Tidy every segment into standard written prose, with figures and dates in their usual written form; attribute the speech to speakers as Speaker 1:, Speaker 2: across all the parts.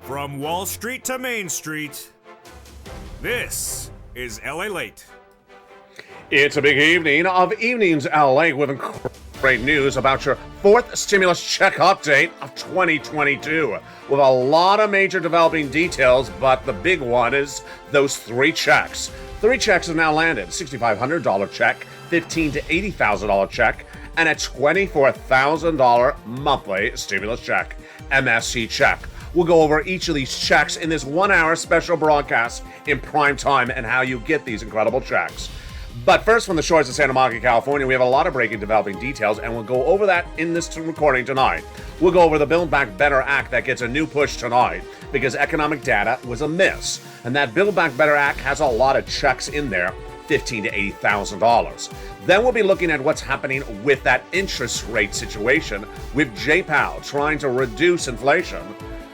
Speaker 1: From Wall Street to Main Street, this is LALATE.
Speaker 2: It's a big evening of Evenings LA with great news about your fourth stimulus check update of 2022 with a lot of major developing details, but the big one is those three checks. Three checks have now landed: $6,500 check, $15,000 to $80,000 check, and a $24,000 monthly stimulus check, MSC check. We'll go over each of these checks in this 1 hour special broadcast in prime time and how you get these incredible checks. But first, from the shores of Santa Monica, California, we have a lot of breaking developing details, and we'll go over that in this recording tonight. We'll go over the Build Back Better Act that gets a new push tonight because economic data was a miss. And that Build Back Better Act has a lot of checks in there, $15,000 to $80,000. Then we'll be looking at what's happening with that interest rate situation with J-Powell trying to reduce inflation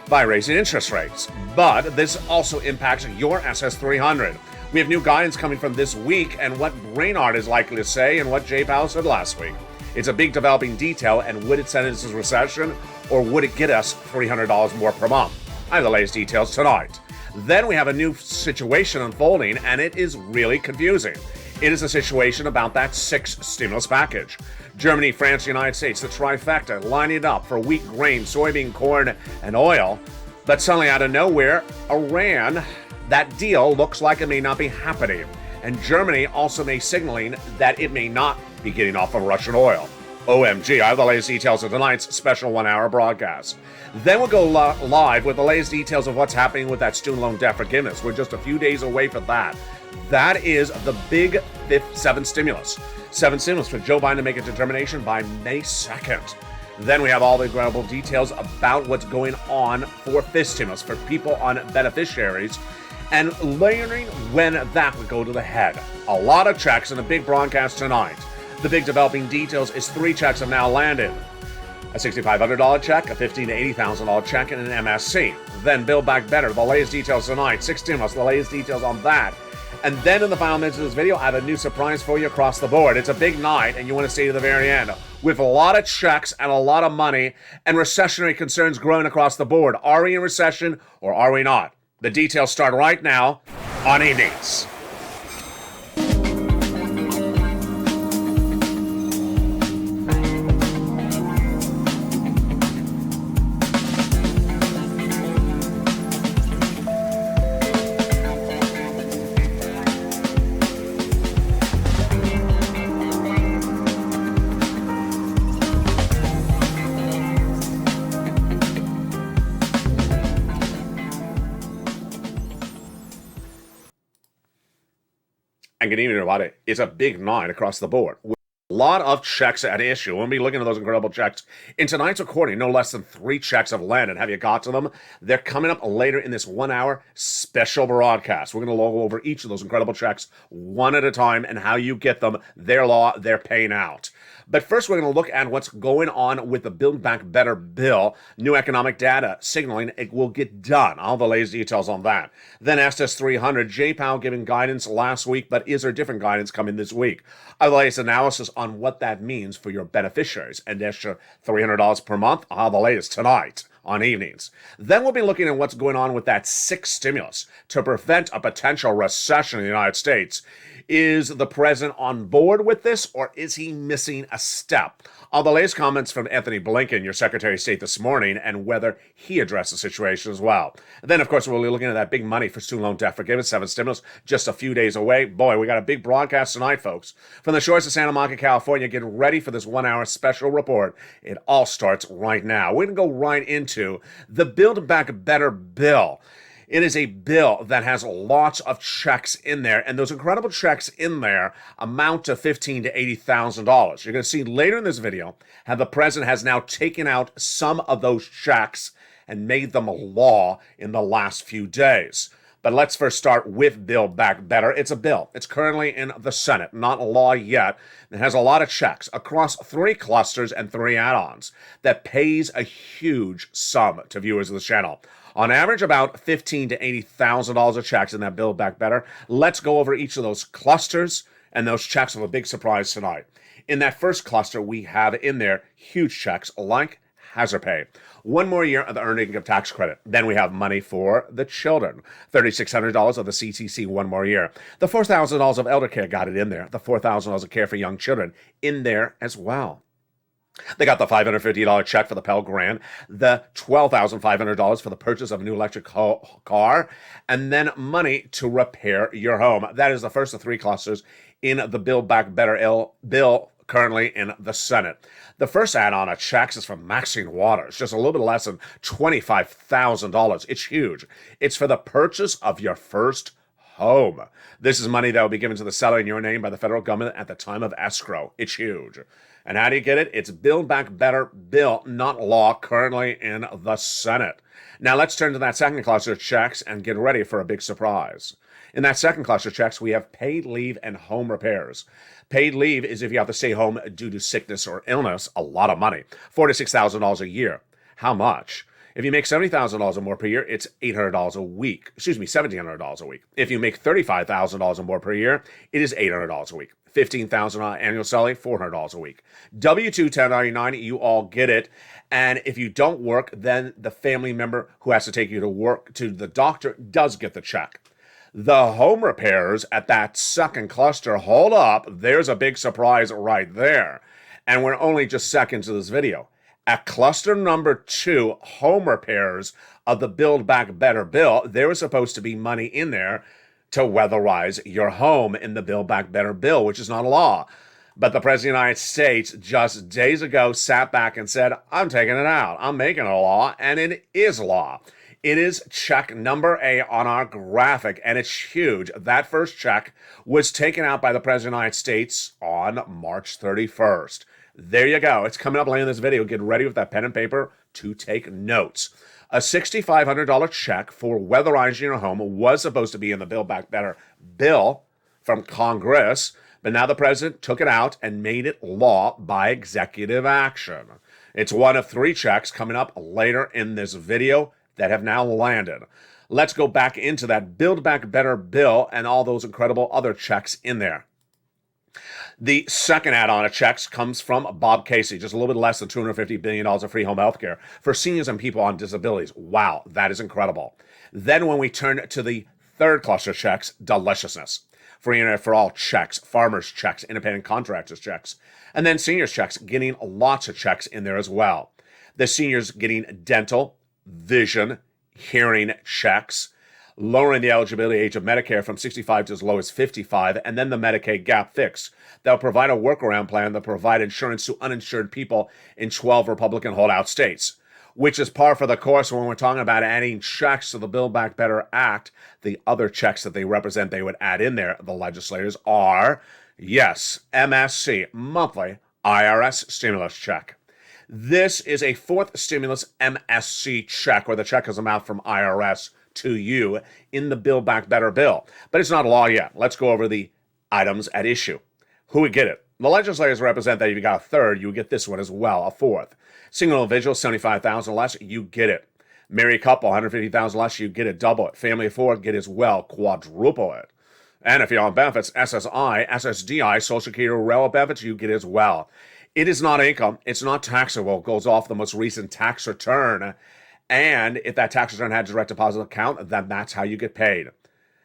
Speaker 2: by raising interest rates. But this also impacts your SS300. We have new guidance coming from this week and what Brainard is likely to say and what J-Powell said last week. It's a big developing detail, and would it send us into recession or would it get us $300 more per month? I have the latest details tonight. Then we have a new situation unfolding, and it is really confusing. It is a situation about that sixth stimulus package. Germany, France, United States, the trifecta, lining up for wheat, grain, soybean, corn, and oil. But suddenly out of nowhere, Iran, that deal looks like it may not be happening. And Germany also may signaling that it may not be getting off of Russian oil. OMG, I have the latest details of tonight's special 1 hour broadcast. Then we'll go live with the latest details of what's happening with that student loan debt forgiveness. We're just a few days away from that. That is the big seventh stimulus. Seventh stimulus for Joe Biden to make a determination by May 2nd. Then we have all the incredible details about what's going on for fifth stimulus for people on beneficiaries and learning when that would go to the head. A lot of checks in a big broadcast tonight. The big developing details is three checks have now landed. A $6,500 check, a $15,000 to $80,000 check, and an MSC. Then Build Back Better, the latest details tonight. Six stimulus, the latest details on that. And then in the final minutes of this video, I have a new surprise for you across the board. It's a big night, and you want to stay to the very end. With a lot of checks and a lot of money and recessionary concerns growing across the board. Are we in recession or are we not? The details start right now on Evenings. And good evening, everybody. It's a big night across the board. With a lot of checks at issue. We'll be looking at those incredible checks. In tonight's recording, no less than three checks have landed. Have you got to them? They're coming up later in this 1 hour special broadcast. We're going to go over each of those incredible checks one at a time and how you get them, their law, their paying out. But first, we're going to look at what's going on with the Build Back Better bill. New economic data signaling it will get done. All the latest details on that. Then SS300, J-Powell giving guidance last week, but is there different guidance coming this week? The latest analysis on what that means for your beneficiaries. And extra $300 per month. All the latest tonight on Evenings. Then we'll be looking at what's going on with that sixth stimulus to prevent a potential recession in the United States. Is the president on board with this, or is he missing a step? All the latest comments from Anthony Blinken, your Secretary of State, this morning, and whether he addressed the situation as well. And then, of course, we'll be looking at that big money for student loan debt forgiveness, seventh stimulus, just a few days away. Boy, we got a big broadcast tonight, folks. From the shores of Santa Monica, California, get ready for this 1 hour special report. It all starts right now. We're going to go right into the Build Back Better bill. It is a bill that has lots of checks in there, and those incredible checks in there amount to $15,000 to $80,000. You're going to see later in this video how the president has now taken out some of those checks and made them a law in the last few days. But let's first start with Build Back Better. It's a bill. It's currently in the Senate, not a law yet. It has a lot of checks across three clusters and three add-ons that pays a huge sum to viewers of the channel. On average, about $15,000 to $80,000 of checks in that Build Back Better. Let's go over each of those clusters and those checks with a big surprise tonight. In that first cluster, we have in there huge checks like hazard pay. 1 more year of the earned income tax credit. Then we have money for the children. $3,600 of the CTC 1 more year. The $4,000 of elder care got it in there. The $4,000 of care for young children in there as well. They got the $550 check for the Pell Grant, the $12,500 for the purchase of a new electric car, and then money to repair your home. That is the first of 3 clusters in the Build Back Better bill currently in the Senate. The first add-on of checks is from Maxine Waters, just a little bit less than $25,000. It's huge. It's for the purchase of your first home. This is money that will be given to the seller in your name by the federal government at the time of escrow. It's huge. And how do you get it? It's Build Back Better bill, not law, currently in the Senate. Now let's turn to that second cluster of checks and get ready for a big surprise. In that second cluster of checks, we have paid leave and home repairs. Paid leave is if you have to stay home due to sickness or illness, a lot of money, $4,000 to $6,000 a year. How much? If you make $70,000 or more per year, it's $800 a week. $1,700 a week. If you make $35,000 or more per year, it is $800 a week. $15,000 annual salary, $400 a week. W-2 1099, you all get it. And if you don't work, then the family member who has to take you to work to the doctor does get the check. The home repairs at that second cluster, hold up, there's a big surprise right there. And we're only just seconds of this video. At cluster number 2, home repairs of the Build Back Better bill, there was supposed to be money in there to weatherize your home in the Build Back Better bill, which is not a law. But the President of the United States just days ago sat back and said, I'm taking it out. I'm making it a law, and it is law. It is check number A on our graphic, and it's huge. That first check was taken out by the President of the United States on March 31st. There you go. It's coming up later in this video. Get ready with that pen and paper to take notes. A $6,500 check for weatherizing your home was supposed to be in the Build Back Better bill from Congress, but now the president took it out and made it law by executive action. It's one of 3 checks coming up later in this video that have now landed. Let's go back into that Build Back Better bill and all those incredible other checks in there. The second add-on of checks comes from Bob Casey, just a little bit less than $250 billion of free home health care for seniors and people on disabilities. Wow, that is incredible. Then when we turn to the third cluster of checks, deliciousness. Free internet for all checks, farmers checks, independent contractors checks, and then seniors checks, getting lots of checks in there as well. The seniors getting dental, vision, hearing checks, lowering the eligibility age of Medicare from 65 to as low as 55, and then the Medicaid gap fix. They'll provide a workaround plan that provide insurance to uninsured people in 12 Republican holdout states, which is par for the course when we're talking about adding checks to the Build Back Better Act. The other checks that they represent they would add in there, the legislators, are, yes, MSC, monthly IRS stimulus check. This is a 4th stimulus MSC check, where the check is amount from IRS to you in the Build Back Better bill. But it's not a law yet. Let's go over the items at issue. Who would get it? The legislators represent that if you got a 3rd, you would get this one as well, a 4th. Single individual, $75,000 less, you get it. Married couple, $150,000 less, you get it, double it. Family of 4, get it as well, quadruple it. And if you're on benefits, SSI, SSDI, Social Security, railroad benefits, you get it as well. It is not income. It's not taxable. It goes off the most recent tax return. And if that tax return had a direct deposit account, then that's how you get paid.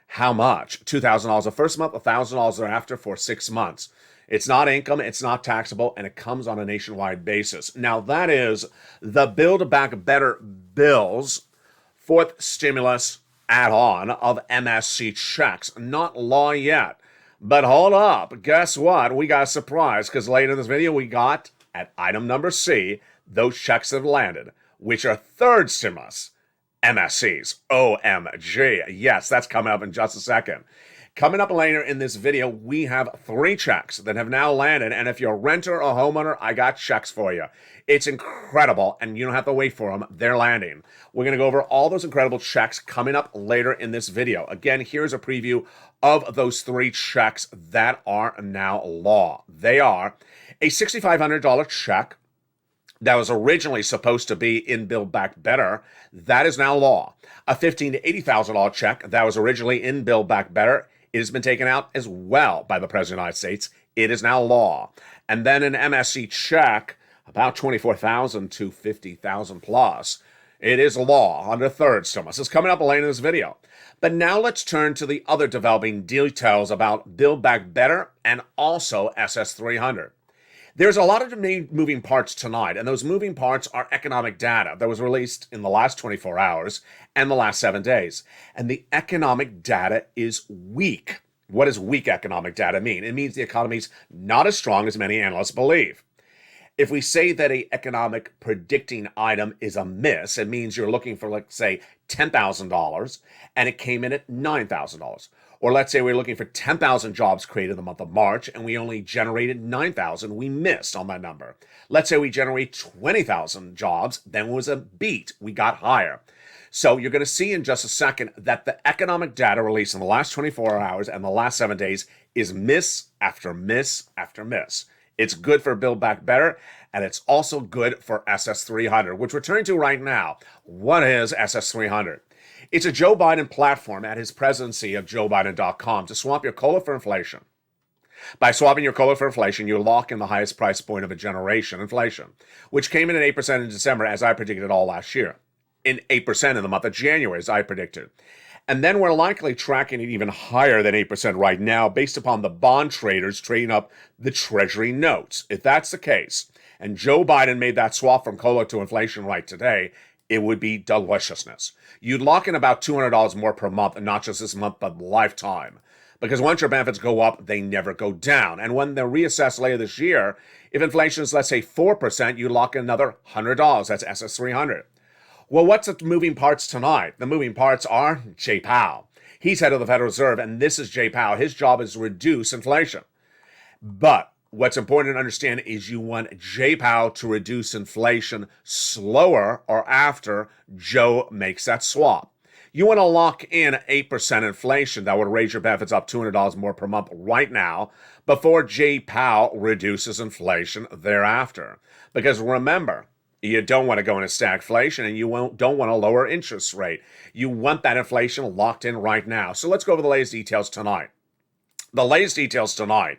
Speaker 2: How much? $2,000 the first month, $1,000 thereafter for 6 months. It's not income, it's not taxable, and it comes on a nationwide basis. Now, that is the Build Back Better bill's 4th stimulus add-on of MSC checks. Not law yet. But hold up. Guess what? We got a surprise, because later in this video, we got, at item number C, those checks have landed, which are 3rd stimulus MSCs. OMG. Yes, that's coming up in just a second. Coming up later in this video, we have 3 checks that have now landed, and if you're a renter or homeowner, I got checks for you. It's incredible, and you don't have to wait for them. They're landing. We're going to go over all those incredible checks coming up later in this video. Again, here's a preview of those 3 checks that are now law. They are a $6,500 check that was originally supposed to be in Build Back Better. That is now law. A $15,000 to $80,000 check that was originally in Build Back Better. It has been taken out as well by the President of the United States. It is now law. And then an MSC check about 24,000 to 50,000 plus. It is law under third stimulus. It's coming up later in this video. But now let's turn to the other developing details about Build Back Better and also SS300. There's a lot of moving parts tonight, and those moving parts are economic data that was released in the last 24 hours and the last 7 days. And the economic data is weak. What does weak economic data mean? It means the economy's not as strong as many analysts believe. If we say that an economic predicting item is a miss, it means you're looking for, let's say, $10,000 and it came in at $9,000. Or let's say we're looking for 10,000 jobs created in the month of March and we only generated 9,000. We missed on that number. Let's say we generate 20,000 jobs, then it was a beat. We got higher. So you're going to see in just a second that the economic data released in the last 24 hours and the last 7 days is miss after miss after miss. It's good for Build Back Better, and it's also good for SS300, which we're turning to right now. What is SS300? It's a Joe Biden platform at his presidency of JoeBiden.com to swap your COLA for inflation. By swapping your COLA for inflation, you lock in the highest price point of a generation, inflation, which came in at 8% in December, as I predicted all last year, in 8% in the month of January, as I predicted. And then we're likely tracking it even higher than 8% right now based upon the bond traders trading up the Treasury notes. If that's the case, and Joe Biden made that swap from COLA to inflation right today, it would be deliciousness. You'd lock in about $200 more per month, and not just this month, but lifetime. Because once your benefits go up, they never go down. And when they're reassessed later this year, if inflation is, let's say, 4%, you lock in another $100. That's SS300. Well, what's the moving parts tonight? The moving parts are Jay Powell. He's head of the Federal Reserve, and this is Jay Powell. His job is to reduce inflation. But what's important to understand is you want Jay Powell to reduce inflation slower or after Joe makes that swap. You want to lock in 8% inflation that would raise your benefits up $200 more per month right now before Jay Powell reduces inflation thereafter. Because remember, you don't want to go into stagflation, and you don't want to lower interest rate. You want that inflation locked in right now. So let's go over the latest details tonight. The latest details tonight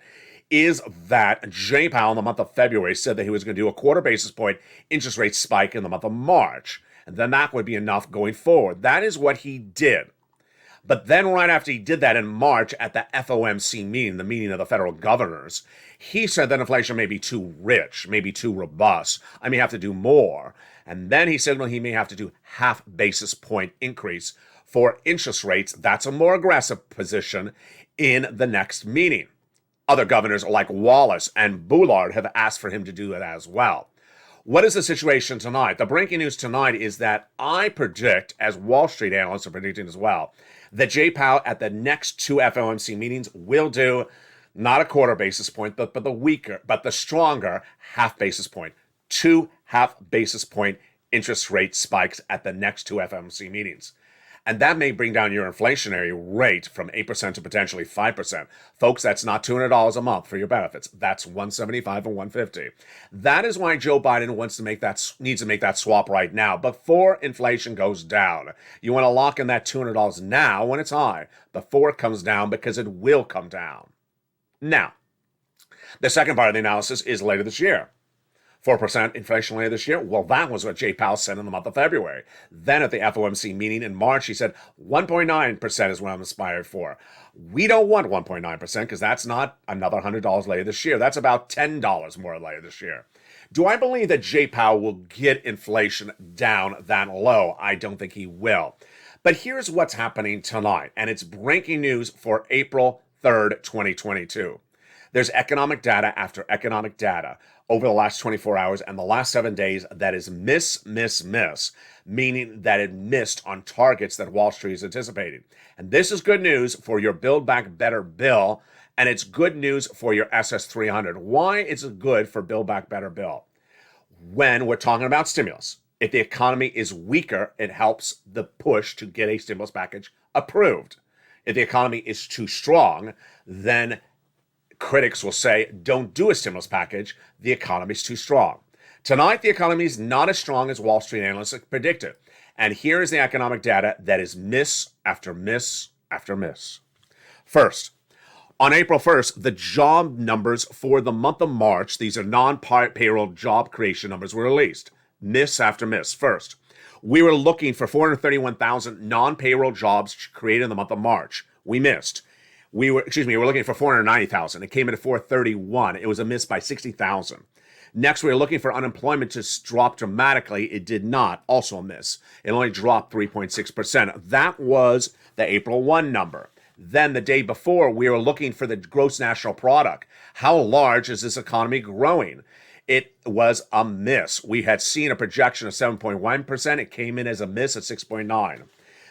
Speaker 2: is that Jay Powell in the month of February said that he was going to do a quarter basis point interest rate spike in the month of March. And then that would be enough going forward. That is what he did. But then right after he did that in March at the FOMC meeting, the meeting of the federal governors, he said that inflation may be too rich, maybe too robust. I may have to do more. And then he said, well, he may have to do half basis point increase for interest rates. That's a more aggressive position in the next meeting. Other governors like Wallace and Bullard have asked for him to do it as well. What is the situation tonight? The breaking news tonight is that I predict, as Wall Street analysts are predicting as well, that Jay Powell at the next two FOMC meetings will do not a quarter basis point, but the stronger half basis point. 2 half basis point interest rate spikes at the next two FOMC meetings. And that may bring down your inflationary rate from 8% to potentially 5%. Folks, that's not $200 a month for your benefits. That's $175 and $150. That is why Joe Biden needs to make that swap right now before inflation goes down. You want to lock in that $200 now when it's high, before it comes down, because it will come down. Now, the second part of the analysis is later this year. 4% inflation later this year? Well, that was what Jay Powell said in the month of February. Then at the FOMC meeting in March, he said 1.9% is what I'm aspired for. We don't want 1.9% because that's not another $100 later this year. That's about $10 more later this year. Do I believe that Jay Powell will get inflation down that low? I don't think he will. But here's what's happening tonight, and it's breaking news for April 3rd, 2022. There's economic data after economic data over the last 24 hours and the last 7 days that is miss, meaning that it missed on targets that Wall Street is anticipating. And this is good news for your Build Back Better bill, and it's good news for your SS300. Why is it good for Build Back Better bill? When we're talking about stimulus, if the economy is weaker, it helps the push to get a stimulus package approved. If the economy is too strong, then critics will say, don't do a stimulus package. The economy's too strong. Tonight, the economy is not as strong as Wall Street analysts predicted. And here is the economic data that is miss after miss after miss. First, On April 1st, the job numbers for the month of March, these are non-payroll job creation numbers, were released. Miss after miss. First, we were looking for 431,000 non-payroll jobs created in the month of March. We missed. We were looking for 490,000. It came in at 431. It was a miss by 60,000. Next, we were looking for unemployment to drop dramatically. It did not. Also a miss. It only dropped 3.6%. That was the April 1 number. Then the day before, we were looking for the gross national product. How large is this economy growing? It was a miss. We had seen a projection of 7.1%. It came in as a miss at 6.9.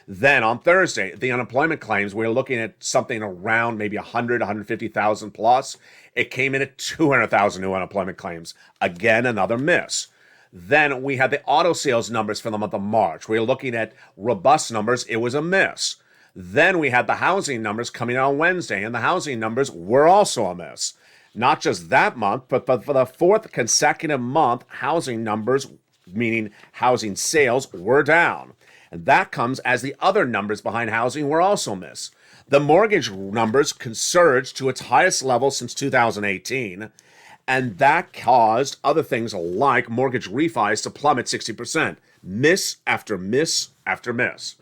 Speaker 2: Then on Thursday, the unemployment claims, we were looking at something around maybe 150,000 plus. It came in at 200,000 new unemployment claims. Again, another miss. Then we had the auto sales numbers for the month of March. We were looking at robust numbers. It was a miss. Then we had the housing numbers coming out on Wednesday, and the housing numbers were also a miss. Not just that month, but for the fourth consecutive month, housing numbers, meaning housing sales, were down. And that comes as the other numbers behind housing were also miss. The mortgage numbers surged to its highest level since 2018, and that caused other things like mortgage refis to plummet 60%. Miss after miss after miss.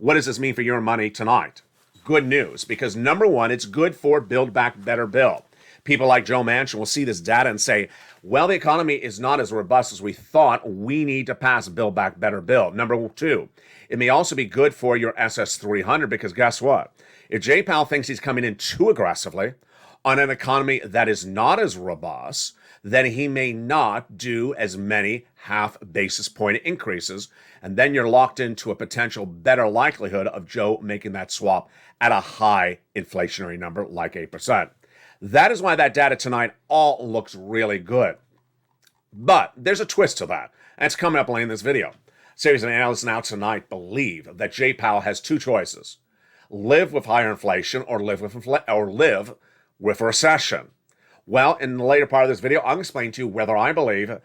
Speaker 2: What does this mean for your money tonight? Good news, because number one, it's good for Build Back Better bill. People like Joe Manchin will see this data and say, well, the economy is not as robust as we thought. We need to pass a Build Back Better bill. Number two, it may also be good for your SS300 because guess what? If Jay Powell thinks he's coming in too aggressively on an economy that is not as robust, then he may not do as many half basis point increases. And then you're locked into a potential better likelihood of Joe making that swap at a high inflationary number like 8%. That is why that data tonight all looks really good. But there's a twist to that. And it's coming up later in this video. Series of analysts now tonight believe that Jay Powell has two choices. Live with higher inflation or live with a recession. Well, in the later part of this video, I'll explain to you whether I believe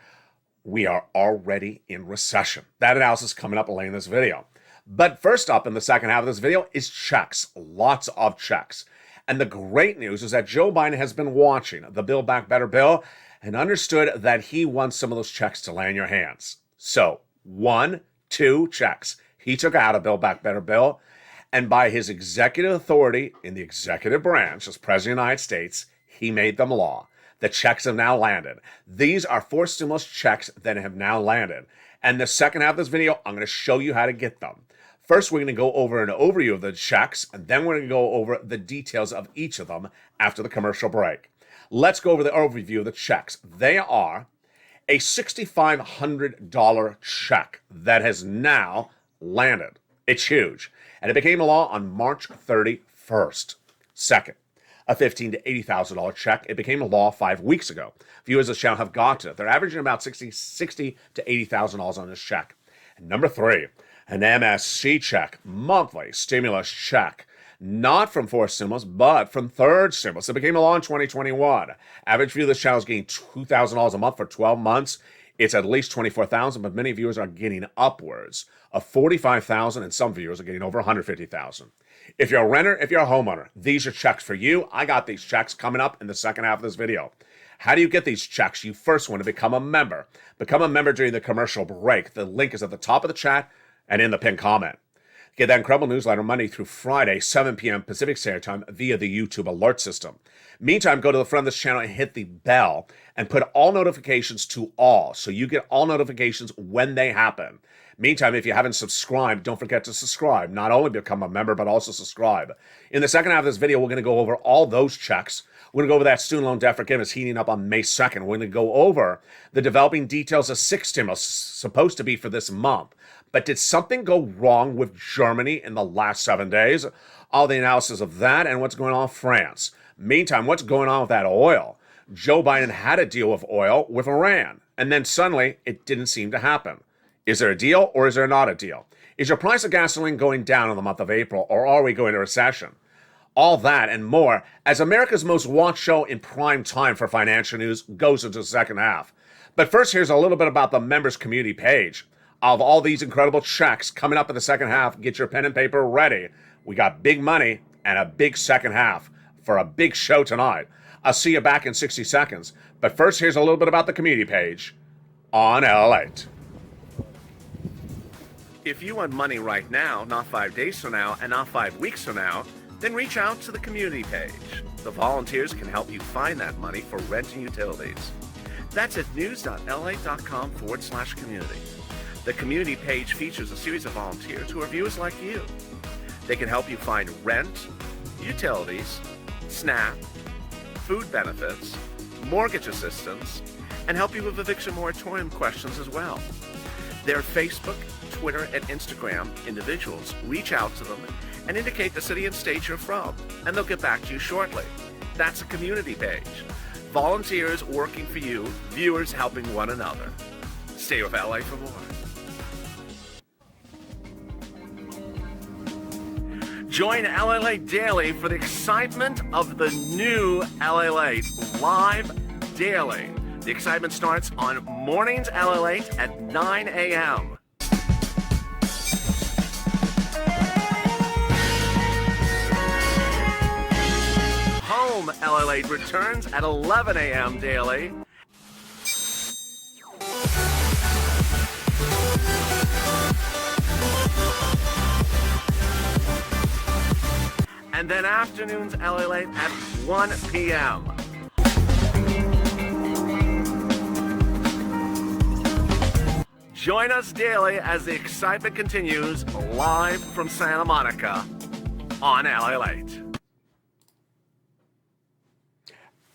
Speaker 2: we are already in recession. That analysis is coming up later in this video. But first up in the second half of this video is checks. Lots of checks. And the great news is that Joe Biden has been watching the Build Back Better bill and understood that he wants some of those checks to land in your hands. So 1, 2 checks he took out of Build Back Better bill. And by his executive authority in the executive branch as President of the United States, he made them law. The checks have now landed. These are 4 stimulus checks that have now landed. And the second half of this video, I'm going to show you how to get them. First, we're going to go over an overview of the checks, and then we're going to go over the details of each of them after the commercial break. Let's go over the overview of the checks. They are a $6,500 check that has now landed. It's huge. And it became a law on March 31st. Second, a $15,000 to $80,000 check. It became a law 5 weeks ago. Viewers of the channel have got it. They're averaging about $60,000 to $80,000 on this check. And number 3, an MSC check, monthly stimulus check. Not from fourth stimulus, but from third stimulus. It became a law in 2021. Average view of this channel is getting $2,000 a month for 12 months. It's at least $24,000, but many viewers are getting upwards of $45,000, and some viewers are getting over $150,000. If you're a renter, if you're a homeowner, these are checks for you. I got these checks coming up in the second half of this video. How do you get these checks? You first want to become a member. Become a member during the commercial break. The link is at the top of the chat and in the pinned comment. Get that incredible newsletter Monday through Friday, 7 p.m. Pacific Standard Time via the YouTube alert system. Meantime, go to the front of this channel and hit the bell and put all notifications to all so you get all notifications when they happen. Meantime, if you haven't subscribed, don't forget to subscribe. Not only become a member, but also subscribe. In the second half of this video, we're going to go over all those checks. We're going to go over that student loan debt forgiveness heating up on May 2nd. We're going to go over the developing details of 6 stimulus supposed to be for this month. But did something go wrong with Germany in the last 7 days? All the analysis of that and what's going on in France. Meantime, what's going on with that oil? Joe Biden had a deal with oil with Iran, and then suddenly it didn't seem to happen. Is there a deal or is there not a deal? Is your price of gasoline going down in the month of April, or are we going to recession? All that and more as America's most watched show in prime time for financial news goes into the second half. But first, here's a little bit about the members community page. Of all these incredible checks coming up in the second half, get your pen and paper ready. We got big money and a big second half for a big show tonight. I'll see you back in 60 seconds. But first, here's a little bit about the community page on LALATE.
Speaker 3: If you want money right now, not 5 days from now, and not 5 weeks from now, then reach out to the community page. The volunteers can help you find that money for rent and utilities. That's at news.la.com/community. The community page features a series of volunteers who are viewers like you. They can help you find rent, utilities, SNAP, food benefits, mortgage assistance, and help you with eviction moratorium questions as well. Their Facebook, Twitter, and Instagram individuals reach out to them and indicate the city and state you're from, and they'll get back to you shortly. That's a community page. Volunteers working for you, viewers helping one another. Stay with LA for more. Join LALATE Daily for the excitement of the new LALATE live daily. The excitement starts on mornings LALATE at 9 a.m. Home LALATE returns at 11 a.m. daily. And then afternoons LALATE at 1 p.m. Join us daily as the excitement continues live from Santa Monica on LALATE.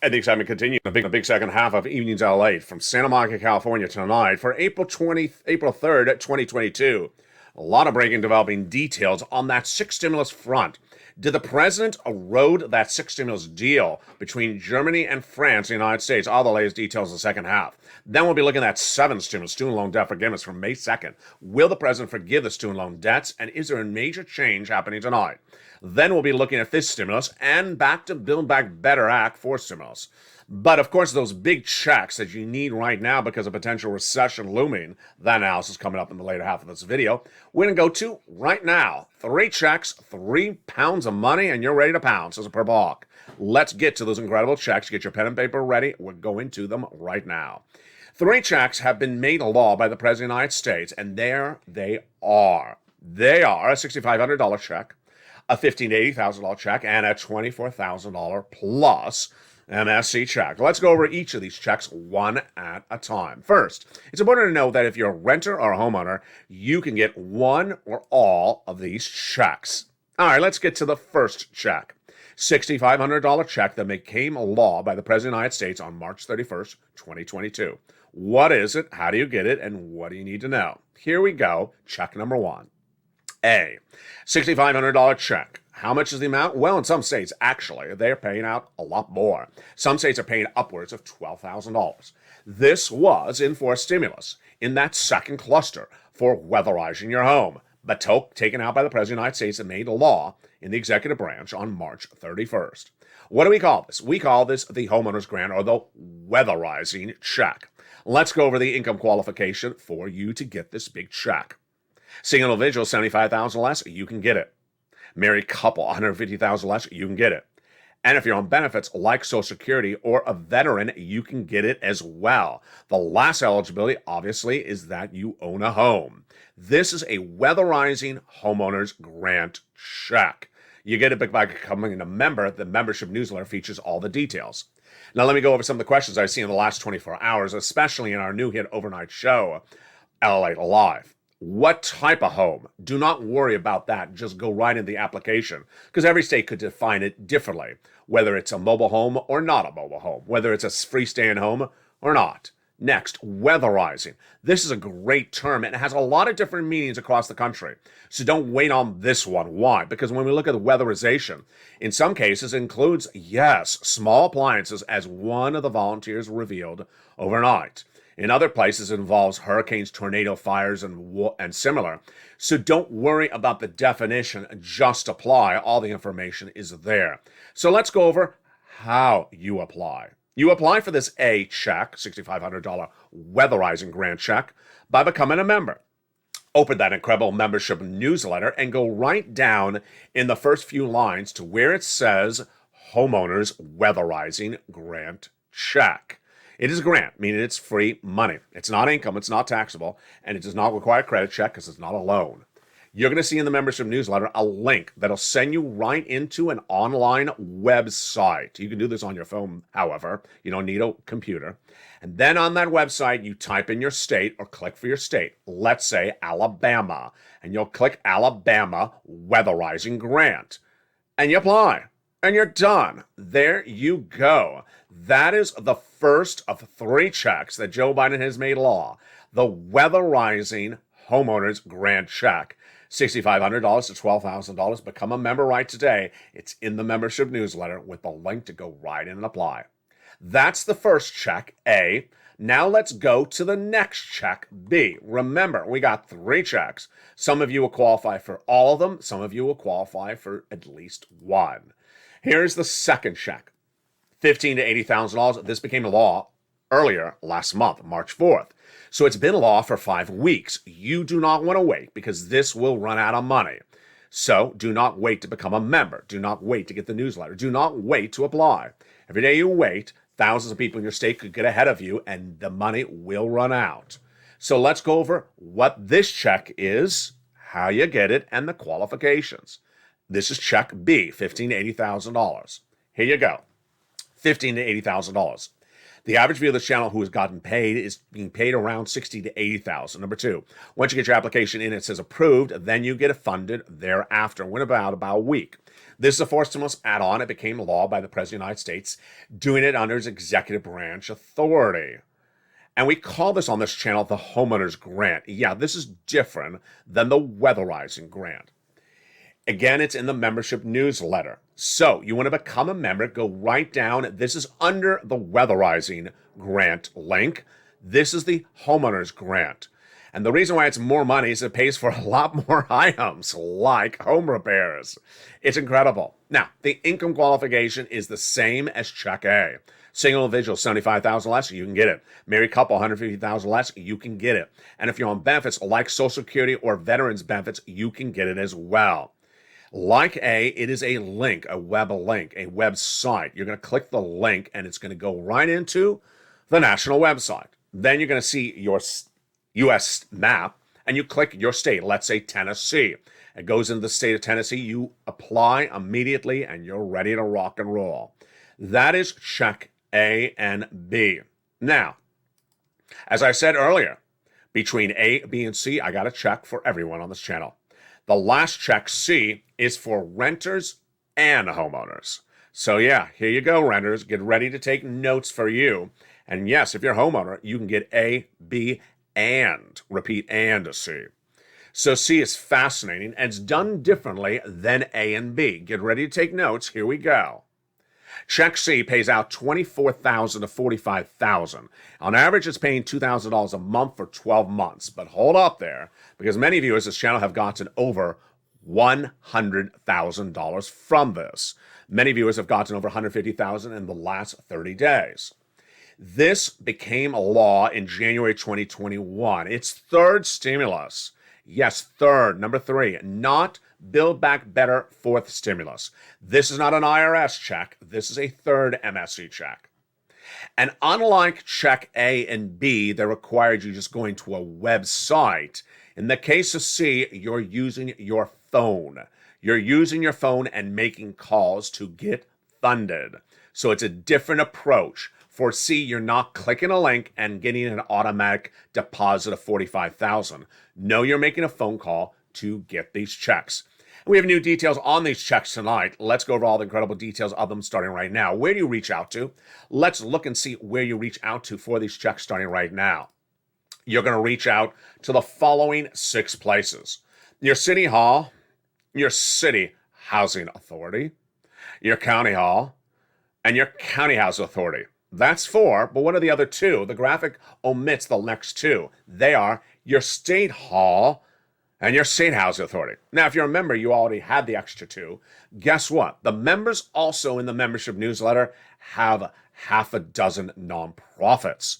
Speaker 2: And the excitement continues. The big second half of Evenings LALATE from Santa Monica, California tonight for April 3rd, 2022. A lot of breaking developing details on that sixth stimulus front. Did the president erode that sixth stimulus deal between Germany and France and the United States? All the latest details in the second half. Then we'll be looking at seventh stimulus, student loan debt forgiveness from May 2nd. Will the president forgive the student loan debts? And is there a major change happening tonight? Then we'll be looking at this stimulus and back to Build Back Better Act for stimulus. But of course, those big checks that you need right now because of potential recession looming, that analysis coming up in the later half of this video. We're going to go to right now. 3 checks, 3 pounds of money, and you're ready to pounce as a purple hawk. Let's get to those incredible checks. Get your pen and paper ready. We're going to them right now. 3 checks have been made a law by the President of the United States, and there they are. They are a $6,500 check, a $15,000 to $80,000 check, and a $24,000 plus MSC check. Let's go over each of these checks one at a time. First, it's important to know that if you're a renter or a homeowner, you can get one or all of these checks. All right, let's get to the first check. $6,500 check that became a law by the President of the United States on March 31st, 2022. What is it? How do you get it? And what do you need to know? Here we go. Check number 1. A $6,500 check. How much is the amount? Well, in some states, actually, they're paying out a lot more. Some states are paying upwards of $12,000. This was in for stimulus in that second cluster for weatherizing your home, but taken out by the President of the United States and made a law in the executive branch on March 31st. What do we call this? We call this the homeowner's grant or the weatherizing check. Let's go over the income qualification for you to get this big check. Single individual, $75,000 less, you can get it. Married couple, $150,000 less, you can get it. And if you're on benefits like Social Security or a veteran, you can get it as well. The last eligibility, obviously, is that you own a home. This is a weatherizing homeowner's grant check. You get it by becoming a member. The membership newsletter features all the details. Now, let me go over some of the questions I've seen in the last 24 hours, especially in our new hit overnight show, LALATE Live. What type of home? Do not worry about that. Just go right in the application because every state could define it differently, whether it's a mobile home or not a mobile home, whether it's a freestanding home or not. Next, weatherizing. This is a great term and it has a lot of different meanings across the country. So don't wait on this one. Why? Because when we look at the weatherization, in some cases it includes, yes, small appliances as one of the volunteers revealed overnight. In other places, it involves hurricanes, tornado, fires, and similar. So don't worry about the definition. Just apply. All the information is there. So let's go over how you apply. You apply for this A check, $6,500 weatherizing grant check, by becoming a member. Open that incredible membership newsletter and go right down in the first few lines to where it says homeowners weatherizing grant check. It is a grant, meaning it's free money. It's not income, it's not taxable, and it does not require a credit check because it's not a loan. You're going to see in the membership newsletter a link that'll send you right into an online website. You can do this on your phone, however. You don't need a computer. And then on that website, you type in your state or click for your state. Let's say Alabama. And you'll click Alabama Weatherizing Grant. And you apply. And you're done. There you go. That is the first of 3 checks that Joe Biden has made law. The Weatherizing Homeowners Grant Check. $6,500 to $12,000. Become a member right today. It's in the membership newsletter with the link to go right in and apply. That's the first check, A. Now let's go to the next check, B. Remember, we got 3 checks. Some of you will qualify for all of them. Some of you will qualify for at least one. Here's the second check, $15,000 to $80,000. This became a law earlier last month, March 4th. So it's been law for 5 weeks. You do not want to wait because this will run out of money. So do not wait to become a member. Do not wait to get the newsletter. Do not wait to apply. Every day you wait, thousands of people in your state could get ahead of you and the money will run out. So let's go over what this check is, how you get it, and the qualifications. This is check B, $15,000 to $80,000. Here you go, $15,000 to $80,000. The average viewer of this channel who has gotten paid is being paid around $60,000 to $80,000. Number 2, once you get your application in, it says approved, then you get it funded thereafter. Went about a week. This is a fourth stimulus add-on. It became law by the President of the United States, doing it under his executive branch authority. And we call this on this channel the Homeowners Grant. Yeah, this is different than the Weatherizing Grant. Again, it's in the membership newsletter. So you want to become a member, go right down. This is under the Weatherizing Grant link. This is the Homeowners Grant. And the reason why it's more money is it pays for a lot more items, like home repairs. It's incredible. Now, the income qualification is the same as Check A. Single individual, $75,000 less, you can get it. Married couple, $150,000 less, you can get it. And if you're on benefits like Social Security or veterans benefits, you can get it as well. Like A, it is a link, a website. You're going to click the link and it's going to go right into the national website. Then you're going to see your U.S. map and you click your state. Let's say Tennessee. It goes into the state of Tennessee. You apply immediately and you're ready to rock and roll. That is check A and B. Now, as I said earlier, between A, B, and C, I got a check for everyone on this channel. The last check, C, is for renters and homeowners. So yeah, here you go, renters. Get ready to take notes for you. And yes, if you're a homeowner, you can get A, B, and, repeat, and C. So C is fascinating, and it's done differently than A and B. Get ready to take notes. Here we go. Check C pays out $24,000 to $45,000. On average, it's paying $2,000 a month for 12 months. But hold up there, because many viewers of this channel have gotten over $100,000 from this. Many viewers have gotten over $150,000 in the last 30 days. This became a law in January 2021. It's third stimulus. Yes, third. Number 3, not Build Back Better fourth stimulus. This is not an IRS check. This is a third MSC check. And unlike check A and B, that required you just going to a website, in the case of C, you're using your phone. You're using your phone and making calls to get funded. So it's a different approach. For C, you're not clicking a link and getting an automatic deposit of $45,000. No, you're making a phone call to get these checks. We have new details on these checks tonight. Let's go over all the incredible details of them starting right now. Where do you reach out to? Let's look and see where you reach out to for these checks starting right now. You're going to reach out to the following 6 places. Your city hall, your city housing authority, your county hall, and your county housing authority. That's 4, but what are the other 2? The graphic omits the next 2. They are your state hall and your state housing authority. Now, if you're a member, you already had the extra 2. Guess what? The members also in the membership newsletter have half a dozen nonprofits.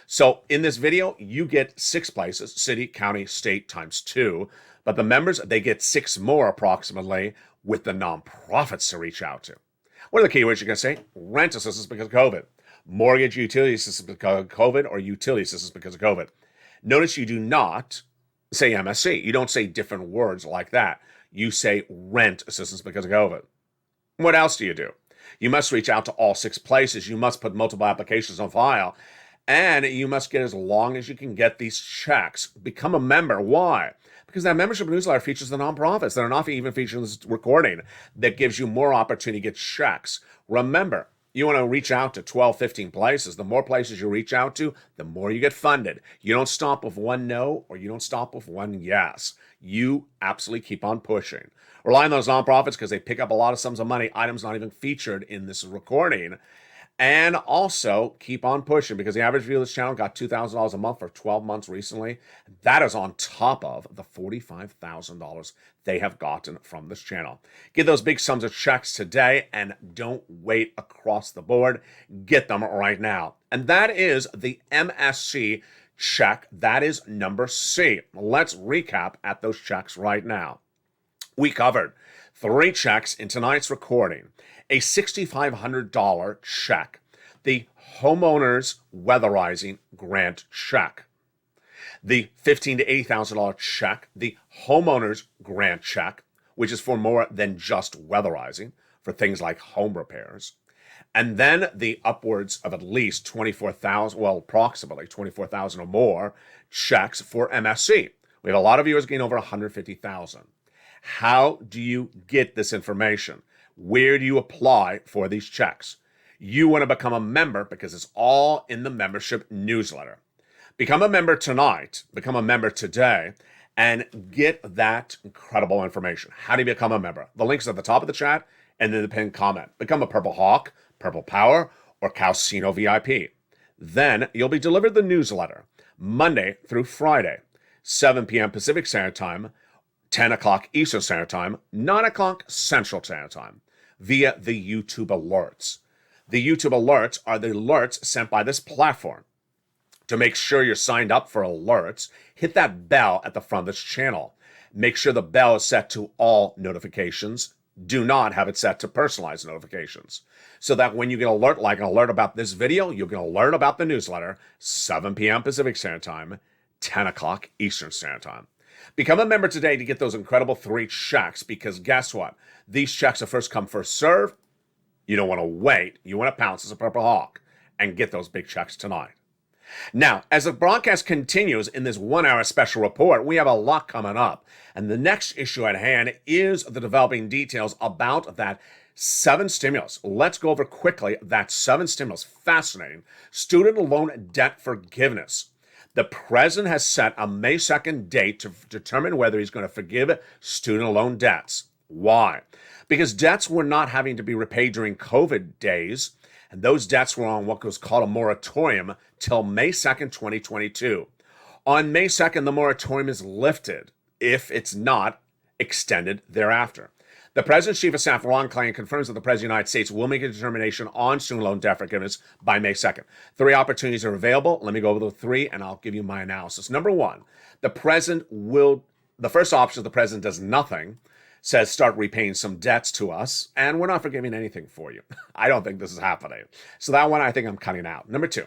Speaker 2: So in this video, you get 6 places, city, county, state times 2. But the members, they get 6 more approximately with the nonprofits to reach out to. What are the keywords you're going to say? Rent assistance because of COVID. Mortgage utility assistance because of COVID, or utility assistance because of COVID. Notice you do not say MSC. You don't say different words like that. You say rent assistance because of COVID. What else do you do? You must reach out to all 6 places. You must put multiple applications on file. And you must get as long as you can get these checks. Become a member. Why? Because that membership newsletter features the nonprofits that are not even featured in this recording. That gives you more opportunity to get checks. Remember, you want to reach out to 12, 15 places. The more places you reach out to, the more you get funded. You don't stop with one no, or you don't stop with one yes. You absolutely keep on pushing. Rely on those nonprofits because they pick up a lot of sums of money, items not even featured in this recording. And also keep on pushing because the average view of this channel got $2,000 a month for 12 months recently. That is on top of the $45,000 they have gotten from this channel. Get those big sums of checks today and don't wait across the board. Get them right now. And that is the MSC check. That is number C. Let's recap at those checks right now. We covered 3 checks in tonight's recording. A $6,500 check, the homeowner's weatherizing grant check. The $15,000 to $80,000 check, the homeowner's grant check, which is for more than just weatherizing, for things like home repairs. And then the upwards of at least 24,000, well, approximately 24,000 or more checks for MSC. We have a lot of viewers getting over 150,000. How do you get this information? Where do you apply for these checks? You want to become a member because it's all in the membership newsletter. Become a member tonight, become a member today, and get that incredible information. How do you become a member? The link's at the top of the chat and in the pinned comment. Become a Purple Hawk, Purple Power, or Calcino VIP. Then you'll be delivered the newsletter Monday through Friday, 7 p.m. Pacific Standard Time, 10 o'clock Eastern Standard Time, 9 o'clock Central Standard Time, via the YouTube alerts. The YouTube alerts are the alerts sent by this platform. To make sure you're signed up for alerts, hit that bell at the front of this channel. Make sure the bell is set to all notifications. Do not have it set to personalized notifications. So that when you get alert, like an alert about this video, you'll get an alert about the newsletter, 7 p.m. Pacific Standard Time, 10 o'clock Eastern Standard Time. Become a member today to get those incredible 3 checks, because guess what? These checks are first come, first serve. You don't want to wait. You want to pounce as a Purple Hawk and get those big checks tonight. Now, as the broadcast continues in this 1-hour special report, we have a lot coming up. And the next issue at hand is the developing details about that 7 stimulus. Let's go over quickly that 7 stimulus. Fascinating. Student loan debt forgiveness. The president has set a May 2nd date to determine whether he's going to forgive student loan debts. Why? Because debts were not having to be repaid during COVID days, and those debts were on what was called a moratorium till May 2nd, 2022. On May 2nd, the moratorium is lifted if it's not extended thereafter. The President's Chief of Staff, Ron Klain, confirms that the President of the United States will make a determination on student loan debt forgiveness by May 2nd. 3 opportunities are available. Let me go over the 3, and I'll give you my analysis. Number 1, the first option, the President does nothing, says start repaying some debts to us, and we're not forgiving anything for you. I don't think this is happening. So that one I think I'm cutting out. Number 2,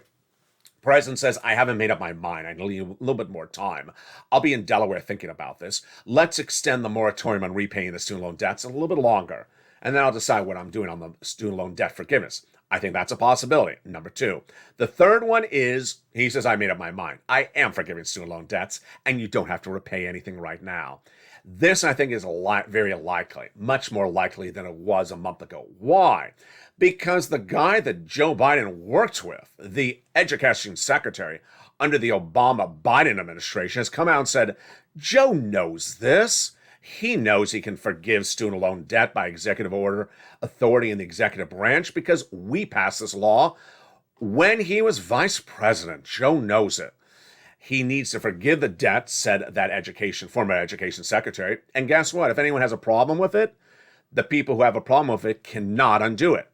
Speaker 2: President says, I haven't made up my mind. I need a little bit more time. I'll be in Delaware thinking about this. Let's extend the moratorium on repaying the student loan debts a little bit longer, and then I'll decide what I'm doing on the student loan debt forgiveness. I think that's a possibility. Number 2. The third one is, he says, I made up my mind. I am forgiving student loan debts, and you don't have to repay anything right now. This, I think, is very likely, much more likely than it was a month ago. Why? Because the guy that Joe Biden worked with, the education secretary under the Obama-Biden administration, has come out and said, Joe knows this. He knows he can forgive student loan debt by executive order authority in the executive branch because we passed this law when he was vice president. Joe knows it. He needs to forgive the debt, said that former education secretary. And guess what? If anyone has a problem with it, the people who have a problem with it cannot undo it.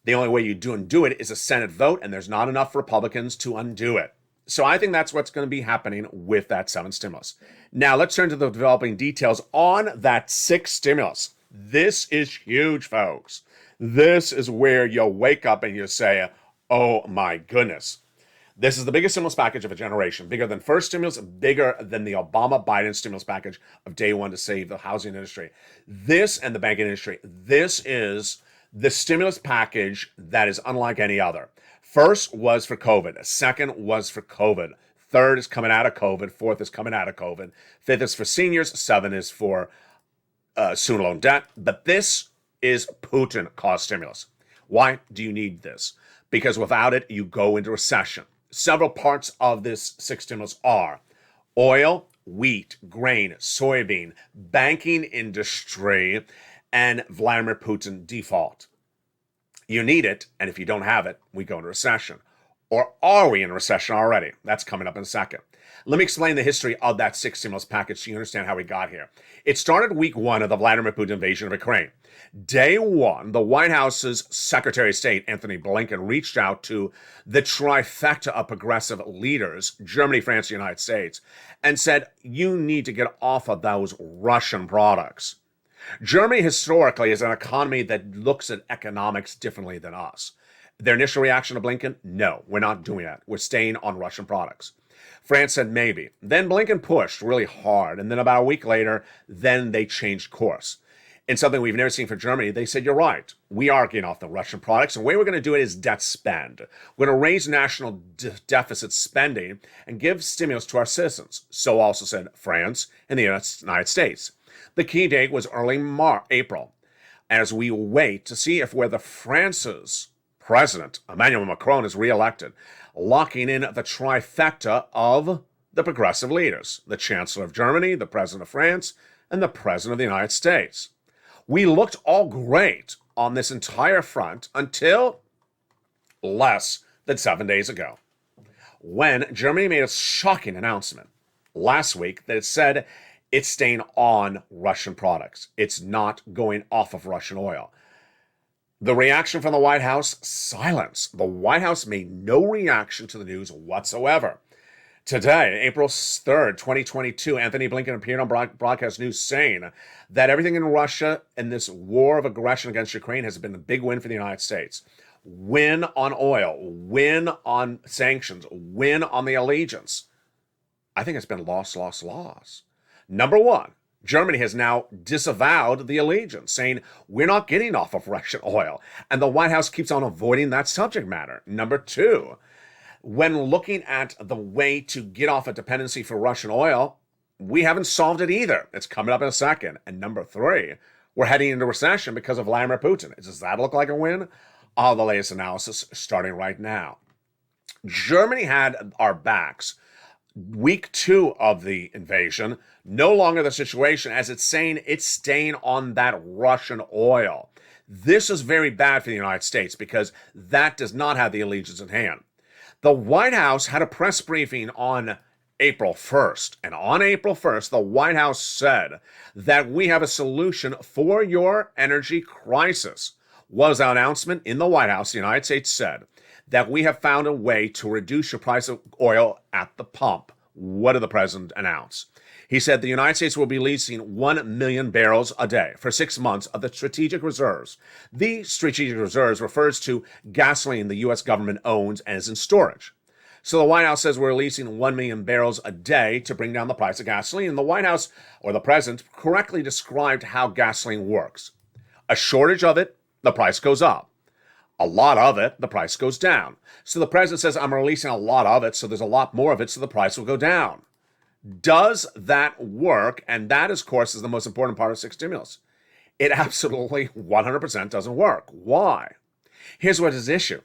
Speaker 2: The only way you undo it is a Senate vote, and there's not enough Republicans to undo it. So I think that's what's going to be happening with that 7 stimulus. Now, let's turn to the developing details on that 6 stimulus. This is huge, folks. This is where you wake up and you say, oh my goodness. This is the biggest stimulus package of a generation, bigger than first stimulus, bigger than the Obama-Biden stimulus package of day one to save the housing industry. This and the banking industry, this is the stimulus package that is unlike any other. First was for COVID. Second was for COVID. Third is coming out of COVID. Fourth is coming out of COVID. Fifth is for seniors. Seven is for student loan debt. But this is Putin-caused stimulus. Why do you need this? Because without it, you go into recession. Several parts of this six stimulus are oil, wheat, grain, soybean, banking industry, and Vladimir Putin default. You need it, and if you don't have it, we go into recession. Or are we in recession already? That's coming up in a second. Let me explain the history of that six stimulus package so you understand how we got here. It started week one of the Vladimir Putin invasion of Ukraine. Day one, the White House's Secretary of State, Anthony Blinken, reached out to the trifecta of progressive leaders, Germany, France, the United States, and said, you need to get off of those Russian products. Germany historically is an economy that looks at economics differently than us. Their initial reaction to Blinken, no, we're not doing that. We're staying on Russian products. France said maybe. Then Blinken pushed really hard, and then about a week later, then they changed course. In something we've never seen for Germany, they said, you're right, we are getting off the Russian products, and the way we're going to do it is debt spend. We're going to raise national deficit spending and give stimulus to our citizens. So also said France and the United States. The key date was early April, as we wait to see if whether France's President Emmanuel Macron is reelected, locking in the trifecta of the progressive leaders, the Chancellor of Germany, the President of France, and the President of the United States. We looked all great on this entire front until less than 7 days ago, when Germany made a shocking announcement last week that it said it's staying on Russian products. It's not going off of Russian oil. The reaction from the White House, silence. The White House made no reaction to the news whatsoever. Today, April 3rd, 2022, Anthony Blinken appeared on broadcast news saying that everything in Russia and this war of aggression against Ukraine has been a big win for the United States. Win on oil, win on sanctions, win on the allegiance. I think it's been loss. Number one, Germany has now disavowed the allegiance, saying we're not getting off of Russian oil. And the White House keeps on avoiding that subject matter. Number two, when looking at the way to get off a dependency for Russian oil, we haven't solved it either. It's coming up in a second. And number three, we're heading into recession because of Vladimir Putin. Does that look like a win? All the latest analysis starting right now. Germany had our backs. Week two of the invasion, no longer the situation, as it's saying it's staying on that Russian oil. This is very bad for the United States because that does not have the allegiance in hand. The White House had a press briefing on April 1st, and on April 1st, the White House said that we have a solution for your energy crisis. Was an announcement in the White House, the United States said that we have found a way to reduce your price of oil at the pump. What did the president announce? He said the United States will be leasing 1 million barrels a day for 6 months of the strategic reserves. The strategic reserves refers to gasoline the U.S. government owns and is in storage. So the White House says we're leasing 1 million barrels a day to bring down the price of gasoline. And the White House, or the president, correctly described how gasoline works. A shortage of it, the price goes up. A lot of it, the price goes down. So the president says, I'm releasing a lot of it, so there's a lot more of it, so the price will go down. Does that work? And that, of course, is the most important part of six stimulus. It absolutely 100% doesn't work. Why? Here's what is the issue.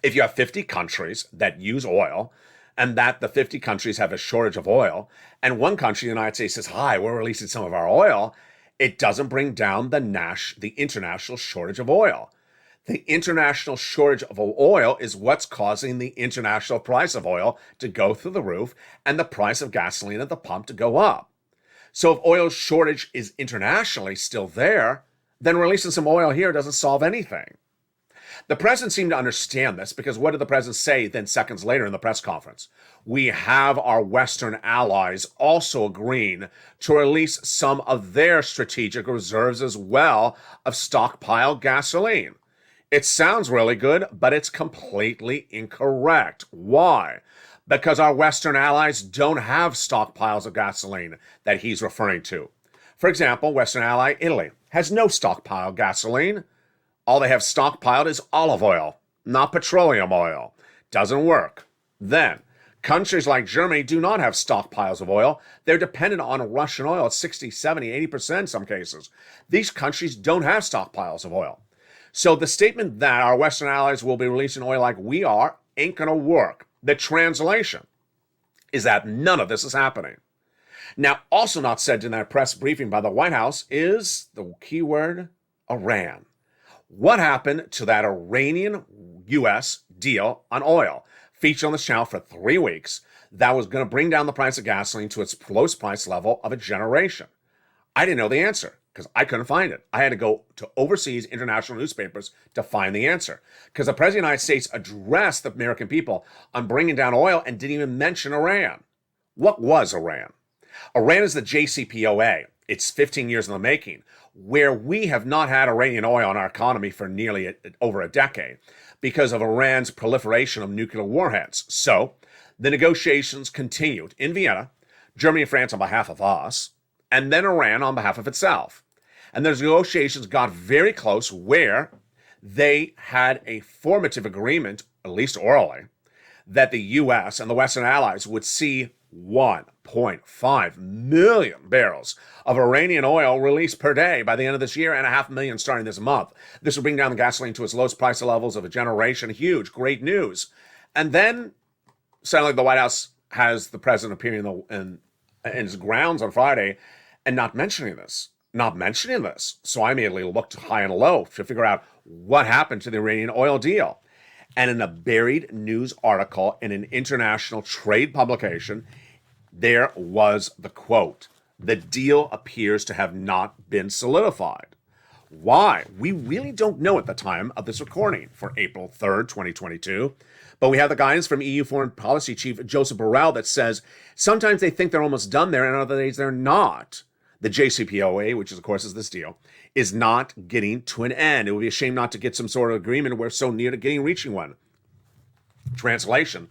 Speaker 2: If you have 50 countries that use oil, and that the 50 countries have a shortage of oil, and one country, the United States, says, hi, we're releasing some of our oil, it doesn't bring down the international shortage of oil. The international shortage of oil is what's causing the international price of oil to go through the roof and the price of gasoline at the pump to go up. So if oil shortage is internationally still there, then releasing some oil here doesn't solve anything. The president seemed to understand this because what did the president say then seconds later in the press conference? We have our Western allies also agreeing to release some of their strategic reserves as well of stockpiled gasoline. It sounds really good, but it's completely incorrect. Why? Because our Western allies don't have stockpiles of gasoline that he's referring to. For example, Western ally Italy has no stockpiled gasoline. All they have stockpiled is olive oil, not petroleum oil. Doesn't work. Then, countries like Germany do not have stockpiles of oil. They're dependent on Russian oil at 60, 70, 80% in some cases. These countries don't have stockpiles of oil. So the statement that our Western allies will be releasing oil like we are ain't going to work. The translation is that none of this is happening. Now, also not said in that press briefing by the White House is the keyword Iran. What happened to that Iranian-U.S. deal on oil? Featured on the channel for 3 weeks. That was going to bring down the price of gasoline to its lowest price level of a generation. I didn't know the answer because I couldn't find it. I had to go to overseas international newspapers to find the answer because the President of the United States addressed the American people on bringing down oil and didn't even mention Iran. What was Iran? Iran is the JCPOA. It's 15 years in the making, where we have not had Iranian oil in our economy for nearly over a decade because of Iran's proliferation of nuclear warheads. So the negotiations continued in Vienna, Germany and France on behalf of us, and then Iran on behalf of itself. And those negotiations got very close where they had a formative agreement, at least orally, that the U.S. and the Western allies would see 1.5 million barrels of Iranian oil released per day by the end of this year and 500,000 starting this month. This will bring down the gasoline to its lowest price levels of a generation. Huge, great news. And then suddenly the White House has the president appearing in his grounds on Friday and not mentioning this. So I immediately looked high and low to figure out what happened to the Iranian oil deal. And in a buried news article in an international trade publication, there was the quote, "The deal appears to have not been solidified." Why? We really don't know at the time of this recording for April 3rd, 2022. But we have the guidance from EU Foreign Policy Chief Joseph Borrell that says sometimes they think they're almost done there and other days they're not. The JCPOA, which is, of course, is this deal, is not getting to an end. It would be a shame not to get some sort of agreement. We're so near to reaching one. Translation,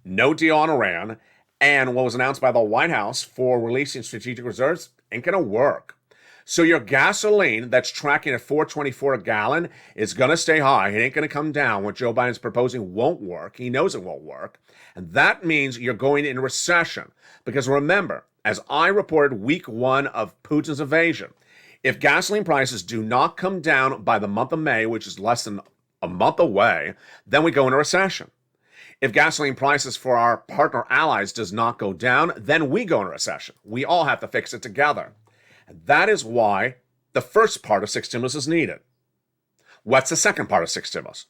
Speaker 2: no deal on Iran, and what was announced by the White House for releasing strategic reserves ain't going to work. So your gasoline that's tracking at $4.24 a gallon is going to stay high. It ain't going to come down. What Joe Biden's proposing won't work. He knows it won't work. And that means you're going into recession. Because remember, as I reported week 1 of Putin's invasion, if gasoline prices do not come down by the month of May, which is less than a month away, then we go into recession. If gasoline prices for our partner allies does not go down, then we go into recession. We all have to fix it together. And that is why the first part of 6 stimulus is needed. What's the second part of 6 stimulus?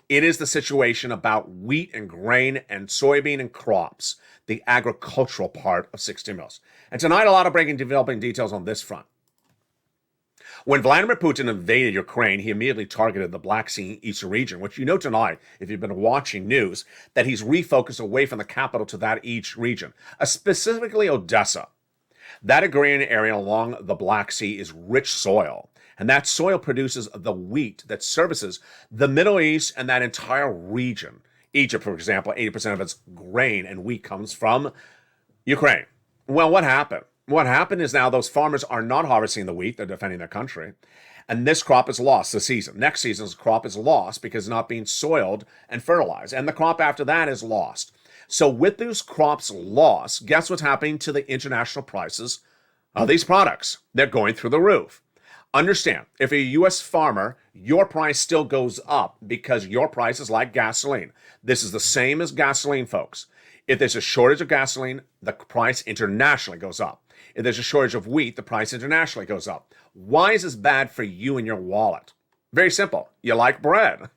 Speaker 2: It is the situation about wheat and grain and soybean and crops, the agricultural part of 6 stimulus. And tonight, a lot of developing details on this front. When Vladimir Putin invaded Ukraine, he immediately targeted the Black Sea eastern region, which you know tonight, if you've been watching news, that he's refocused away from the capital to that each region, specifically Odessa. That agrarian area along the Black Sea is rich soil, and that soil produces the wheat that services the Middle East and that entire region. Egypt, for example, 80% of its grain and wheat comes from Ukraine. Well, what happened? What happened is now those farmers are not harvesting the wheat. They're defending their country. And this crop is lost this season. Next season's crop is lost because it's not being soiled and fertilized. And the crop after that is lost. So with those crops lost, guess what's happening to the international prices of these products? They're going through the roof. Understand, if you're a U.S. farmer, your price still goes up because your price is like gasoline. This is the same as gasoline, folks. If there's a shortage of gasoline, the price internationally goes up. If there's a shortage of wheat, the price internationally goes up. Why is this bad for you and your wallet? Very simple. You like bread.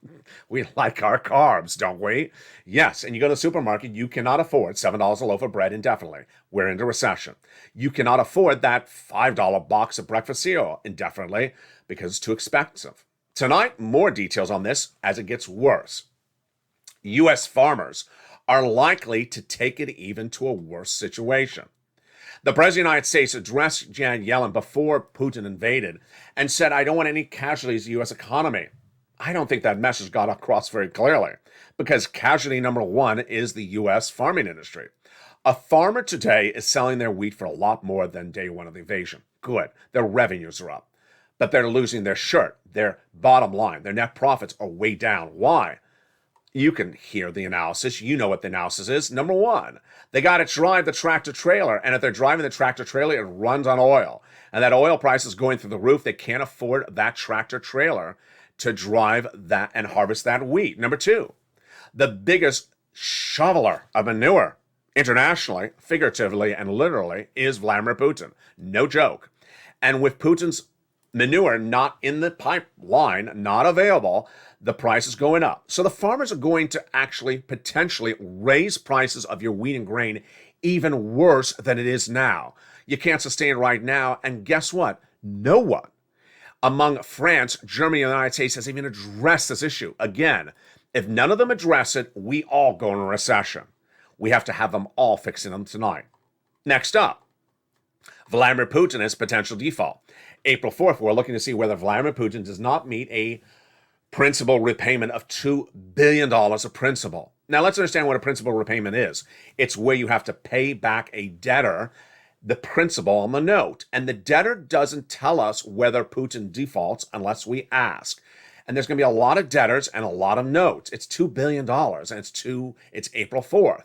Speaker 2: We like our carbs, don't we? Yes, and you go to the supermarket, you cannot afford $7 a loaf of bread indefinitely. We're into recession. You cannot afford that $5 box of breakfast cereal indefinitely because it's too expensive. Tonight, more details on this as it gets worse. U.S. farmers are likely to take it even to a worse situation. The President of the United States addressed Janet Yellen before Putin invaded and said, I don't want any casualties in the U.S. economy. I don't think that message got across very clearly because casualty number one is the U.S. farming industry. A farmer today is selling their wheat for a lot more than day one of the invasion. Good. Their revenues are up, but they're losing their shirt, their bottom line, their net profits are way down. Why? You can hear the analysis. You know what the analysis is. Number one, they got to drive the tractor trailer. And if they're driving the tractor trailer, it runs on oil. And that oil price is going through the roof. They can't afford that tractor trailer to drive that and harvest that wheat. Number two, the biggest shoveler of manure internationally, figuratively and literally, is Vladimir Putin. No joke. And with Putin's manure not in the pipeline, not available, the price is going up. So the farmers are going to actually potentially raise prices of your wheat and grain even worse than it is now. You can't sustain it right now. And guess what? No one among France, Germany, and the United States has even addressed this issue. Again, if none of them address it, we all go into recession. We have to have them all fixing them tonight. Next up, Vladimir Putin is potential default. April 4th, we're looking to see whether Vladimir Putin does not meet a principal repayment of $2 billion of principal. Now, let's understand what a principal repayment is. It's where you have to pay back a debtor the principal on the note. And the debtor doesn't tell us whether Putin defaults unless we ask. And there's going to be a lot of debtors and a lot of notes. It's $2 billion, and it's April 4th.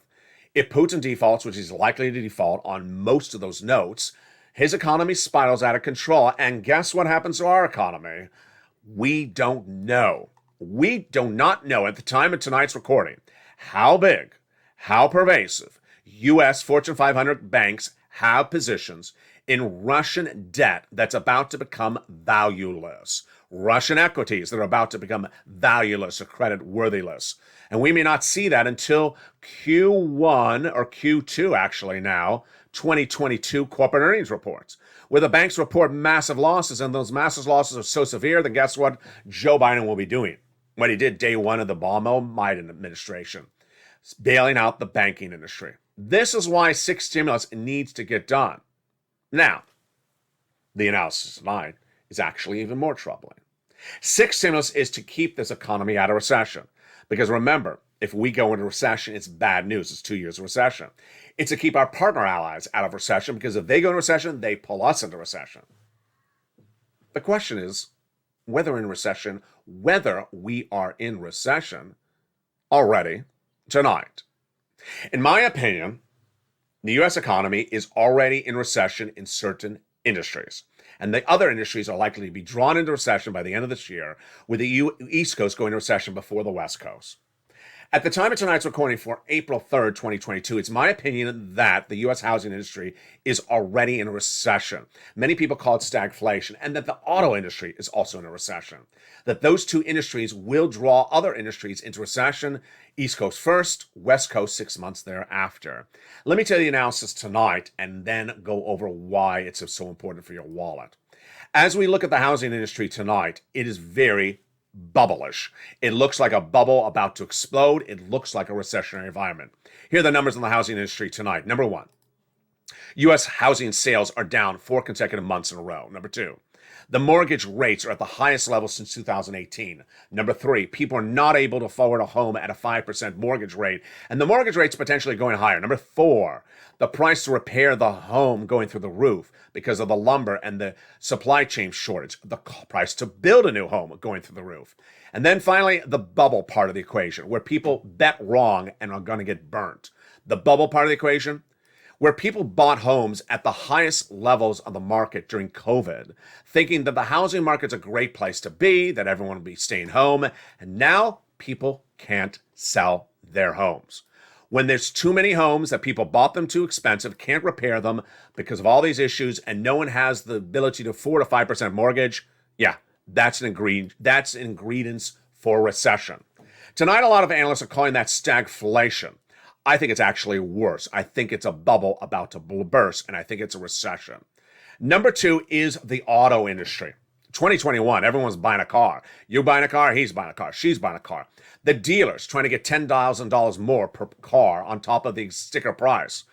Speaker 2: If Putin defaults, which he's likely to default on most of those notes, his economy spirals out of control. And guess what happens to our economy? We don't know. We do not know at the time of tonight's recording how big, how pervasive U.S. Fortune 500 banks have positions in Russian debt that's about to become valueless. Russian equities that are about to become valueless or credit worthless. And we may not see that until Q1 or Q2 actually now, 2022 corporate earnings reports, where the banks report massive losses, and those massive losses are so severe that guess what Joe Biden will be doing? What he did day one of the Biden administration, bailing out the banking industry. This is why 6 stimulus needs to get done. Now, the analysis tonight is actually even more troubling. 6 stimulus is to keep this economy out of recession. Because remember, if we go into recession, it's bad news. It's 2 years of recession. It's to keep our partner allies out of recession, because if they go into recession, they pull us into recession. The question is whether we are in recession already tonight. In my opinion, the U.S. economy is already in recession in certain industries. And the other industries are likely to be drawn into recession by the end of this year, with the East Coast going into recession before the West Coast. At the time of tonight's recording for April 3rd, 2022, it's my opinion that the U.S. housing industry is already in a recession. Many people call it stagflation, and that the auto industry is also in a recession. That those two industries will draw other industries into recession, East Coast first, West Coast 6 months thereafter. Let me tell you the analysis tonight and then go over why it's so important for your wallet. As we look at the housing industry tonight, it is very bubblish. It looks like a bubble about to explode. It looks like a recessionary environment. Here are the numbers in the housing industry tonight. Number one, U.S. housing sales are down 4 consecutive months in a row. Number two, the mortgage rates are at the highest level since 2018. Number three, people are not able to afford a home at a 5% mortgage rate, and the mortgage rate's potentially going higher. Number four, the price to repair the home going through the roof because of the lumber and the supply chain shortage. The price to build a new home going through the roof. And then finally, the bubble part of the equation, where people bet wrong and are going to get burnt. The bubble part of the equation, where people bought homes at the highest levels of the market during COVID, thinking that the housing market's a great place to be, that everyone will be staying home, and now people can't sell their homes. When there's too many homes that people bought them too expensive, can't repair them because of all these issues, and no one has the ability to afford a 5% mortgage, yeah, that's an ingredients for recession. Tonight, a lot of analysts are calling that stagflation. I think it's actually worse. I think it's a bubble about to burst, and I think it's a recession. Number two is the auto industry. 2021, everyone's buying a car. You're buying a car, he's buying a car, she's buying a car. The dealer's trying to get $10,000 more per car on top of the sticker price.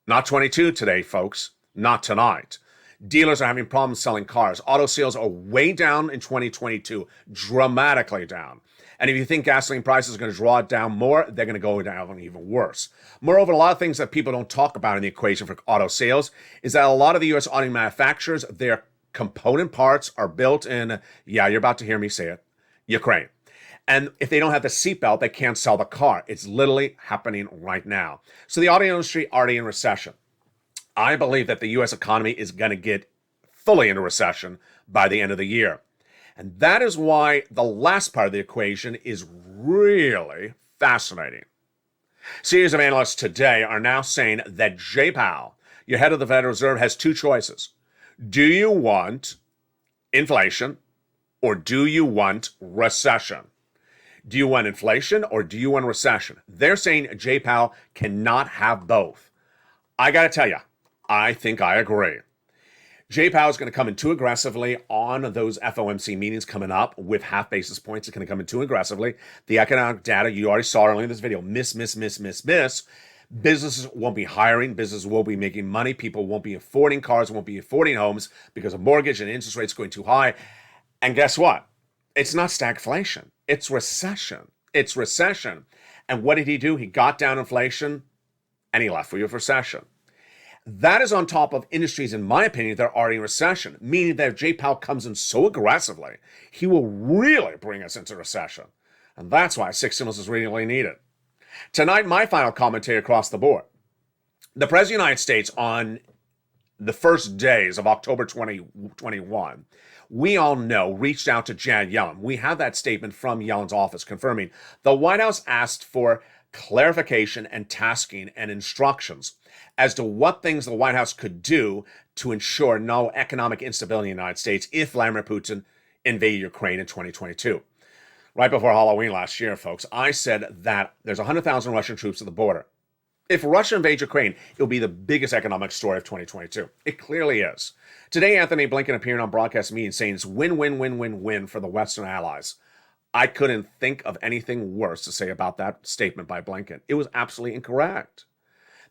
Speaker 2: Not 22 today, folks. Not tonight. Dealers are having problems selling cars. Auto sales are way down in 2022, dramatically down. And if you think gasoline prices are going to draw it down more, they're going to go down even worse. Moreover, a lot of things that people don't talk about in the equation for auto sales is that a lot of the U.S. auto manufacturers, their component parts are built in, yeah, you're about to hear me say it, Ukraine. And if they don't have the seatbelt, they can't sell the car. It's literally happening right now. So the auto industry already in recession. I believe that the U.S. economy is going to get fully into recession by the end of the year. And that is why the last part of the equation is really fascinating. Series of analysts today are now saying that Jay Powell, your head of the Federal Reserve, has two choices. Do you want inflation or do you want recession? Do you want inflation or do you want recession? They're saying Jay Powell cannot have both. I got to tell you, I think I agree. Jay Powell is going to come in too aggressively on those FOMC meetings coming up with half basis points. It's going to come in too aggressively. The economic data, you already saw earlier in this video, miss. Businesses won't be hiring. Businesses will be making money. People won't be affording cars, won't be affording homes because of mortgage and interest rates going too high. And guess what? It's not stagflation. It's recession. It's recession. And what did he do? He got down inflation and he left for you with recession. That is on top of industries, in my opinion, that are already in recession, meaning that if Jay Powell comes in so aggressively, he will really bring us into recession. And that's why 6 stimulus is really needed. Tonight, my final commentary across the board. The President of the United States on the first days of October 2021, we all know, reached out to Janet Yellen. We have that statement from Yellen's office confirming the White House asked for clarification and tasking and instructions as to what things the White House could do to ensure no economic instability in the United States if Vladimir Putin invaded Ukraine in 2022. Right before Halloween last year, folks, I said that there's 100,000 Russian troops at the border. If Russia invades Ukraine, it'll be the biggest economic story of 2022. It clearly is. Today, Anthony Blinken appeared on broadcast media saying it's win for the Western allies. I couldn't think of anything worse to say about that statement by Blinken. It was absolutely incorrect.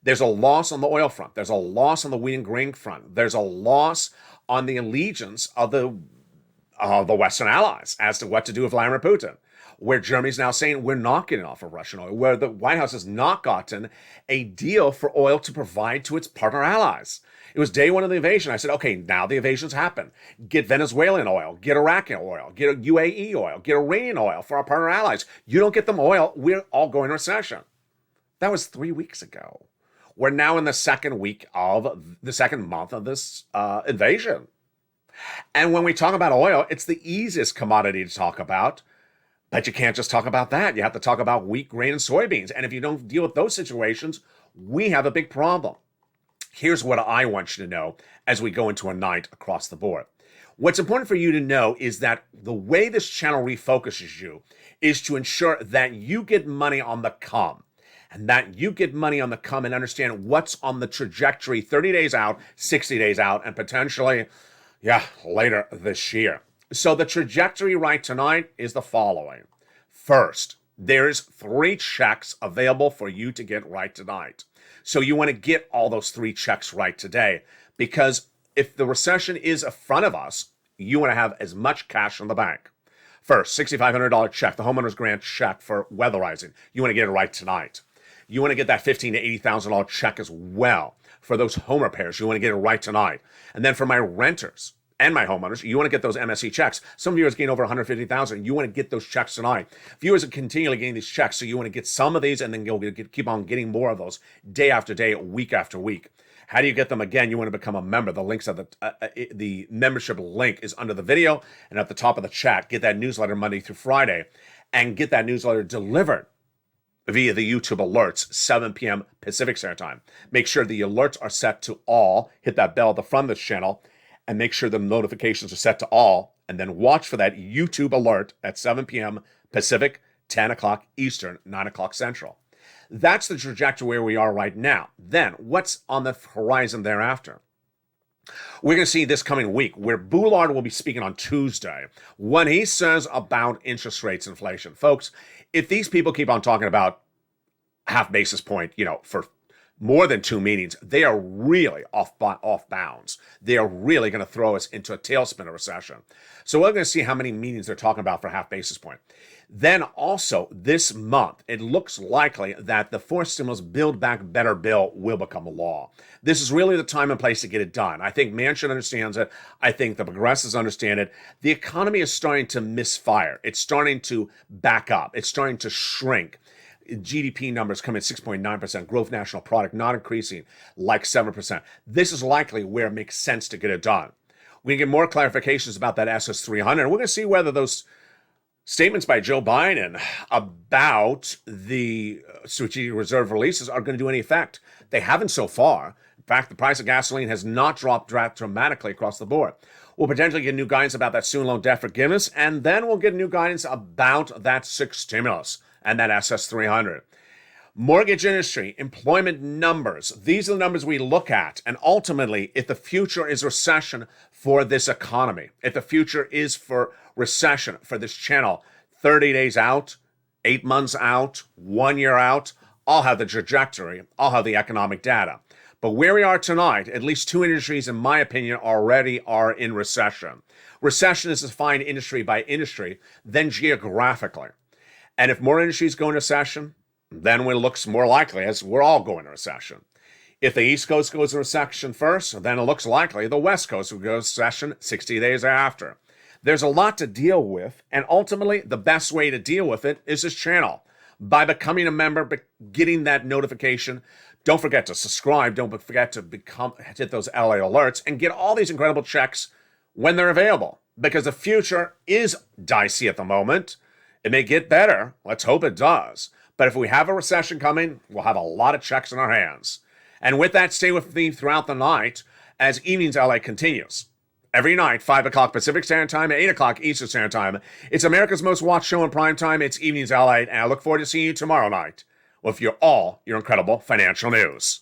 Speaker 2: There's a loss on the oil front. There's a loss on the wheat and grain front. There's a loss on the allegiance of the Western allies as to what to do with Vladimir Putin, where Germany's now saying we're not getting off of Russian oil, where the White House has not gotten a deal for oil to provide to its partner allies. It was day one of the invasion. I said, okay, now the invasion's happened. Get Venezuelan oil, get Iraqi oil, get UAE oil, get Iranian oil for our partner allies. You don't get them oil, we're all going to recession. That was 3 weeks ago. We're now in the second month of this invasion. And when we talk about oil, it's the easiest commodity to talk about. But you can't just talk about that. You have to talk about wheat, grain, and soybeans. And if you don't deal with those situations, we have a big problem. Here's what I want you to know as we go into a night across the board. What's important for you to know is that the way this channel refocuses you is to ensure that you get money on the come. And that you get money on the come and understand what's on the trajectory 30 days out, 60 days out, and potentially, later this year. So the trajectory right tonight is the following. First, there's 3 checks available for you to get right tonight. So you want to get all those 3 checks right today, because if the recession is in front of us, you want to have as much cash in the bank. First, $6,500 check, the homeowner's grant check for weatherizing. You want to get it right tonight. You want to get that $15,000 to $80,000 check as well for those home repairs. You want to get it right tonight. And then for my renters and my homeowners, you want to get those MSE checks. Some viewers gain over $150,000. You want to get those checks tonight. Viewers are continually getting these checks, so you want to get some of these and then keep on getting more of those day after day, week after week. How do you get them? Again, you want to become a member. The links at the membership link is under the video and at the top of the chat. Get that newsletter Monday through Friday and get that newsletter delivered via the YouTube alerts, 7 p.m. Pacific Standard Time. Make sure the alerts are set to all. Hit that bell at the front of this channel and make sure the notifications are set to all. And then watch for that YouTube alert at 7 p.m. Pacific, 10 o'clock Eastern, 9 o'clock Central. That's the trajectory where we are right now. Then, what's on the horizon thereafter? We're going to see this coming week where Bullard will be speaking on Tuesday when he says about interest rates, inflation. Folks, if these people keep on talking about half basis point, for more than 2 meetings, they are really off bounds. They are really going to throw us into a tailspin of recession. So we're going to see how many meetings they're talking about for half basis point. Then also this month, it looks likely that the fourth stimulus Build Back Better bill will become a law. This is really the time and place to get it done. I think Manchin understands it. I think the progressives understand it. The economy is starting to misfire. It's starting to back up. It's starting to shrink. GDP numbers come in 6.9%, growth national product not increasing like 7%. This is likely where it makes sense to get it done. We can get more clarifications about that SS300. We're going to see whether those statements by Joe Biden about the strategic reserve releases are going to do any effect. They haven't so far. In fact, the price of gasoline has not dropped dramatically across the board. We'll potentially get new guidance about that student loan debt forgiveness, and then we'll get new guidance about that sixth stimulus and that SS300. Mortgage industry, employment numbers. These are the numbers we look at. And ultimately, if the future is recession for this economy, if the future is for recession for this channel, 30 days out, 8 months out, 1 year out, I'll have the trajectory, I'll have the economic data. But where we are tonight, at least 2 industries, in my opinion, already are in recession. Recession is defined industry by industry, then geographically. And if more industries go into recession, then it looks more likely as we're all going into recession. If the East Coast goes into recession first, then it looks likely the West Coast will go into recession 60 days after. There's a lot to deal with, and ultimately, the best way to deal with it is this channel. By becoming a member, getting that notification. Don't forget to subscribe. Don't forget to hit those LA alerts and get all these incredible checks when they're available, because the future is dicey at the moment. It may get better. Let's hope it does. But if we have a recession coming, we'll have a lot of checks in our hands. And with that, stay with me throughout the night as Evenings LA continues. Every night, 5 o'clock Pacific Standard Time, 8 o'clock Eastern Standard Time. It's America's most watched show in prime time. It's Evenings LA, and I look forward to seeing you tomorrow night with your incredible financial news.